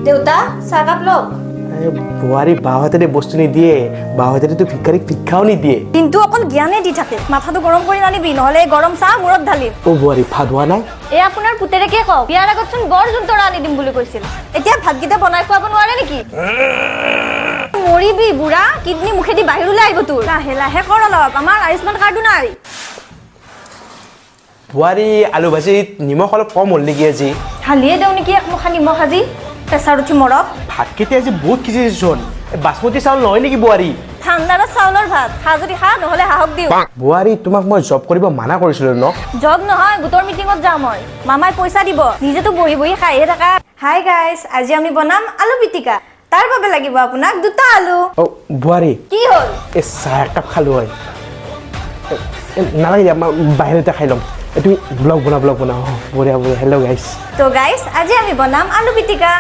দেউতা চাহকাপ লওক বুৱাৰী বাহঁতে বস্তু নিদিয়ে বাহঁতে তো ভিক্ষাৰীক ভিক্ষাও নিদিয়ে কিন্তু অকল জ্ঞানে দি থাকে মাথাটো গৰম কৰি নানিবি নহলে গৰম চাহ মূৰত ঢালিম অ বুৱাৰী ভাত হোৱা নাই এই আপোনাৰ পুতেৰেকে কওক বিয়াৰ আগতচোন গৰজন তৰা আনি দিম বুলি কৈছিল এতিয়া ভাতকেইটা বনাই খুৱাব নোৱাৰে নেকি মৰিবি বুঢ়া কিডনী মুখেদি বাহিৰলৈ আহিব তোৰ লাহে লাহে কৰ অলপ আমাৰ আয়ুষ্মান কাৰ্ডো নাই বুৱাৰী আলু ভাজিত নিমখ অলপ কম হ'ল নেকি আজি ঢালিয়ে দেওঁ নেকি একমুখা নিমখ আজি প্ৰেছাৰ উঠি মৰক ভাতকেইটা আজি বহুত খিচিৰিচোন বাচমতি চাউল নহয় নেকি বুৱাৰী ঠাণ্ডাৰ চাউলৰ ভাত খা যদি খা নহলে হাঁহক দিওঁ বুৱাৰী তোমাক মই জব কৰিব মানা কৰিছিলো ন জব নহয় গোটৰ মিটিঙত যাওঁ মই মামাই পইচা দিব নিজেতো বহি বহি খাইহে থাকা হাই গাইজ আজি আমি বনাম আলু পিটিকা তাৰ বাবে লাগিব আপোনাক দুটা আলু অ বুৱাৰী কি হ'ল এই চাহ একাপ খালো হয় নালাগে মই বাহিৰতে খাই ল'ম তুমি ব্লগ বনাওঁ বঢ়িয়া বঢ়িয়া হেল্ল' গাইছ তো গাইজ আজি আমি বনাম আলু পিটিকা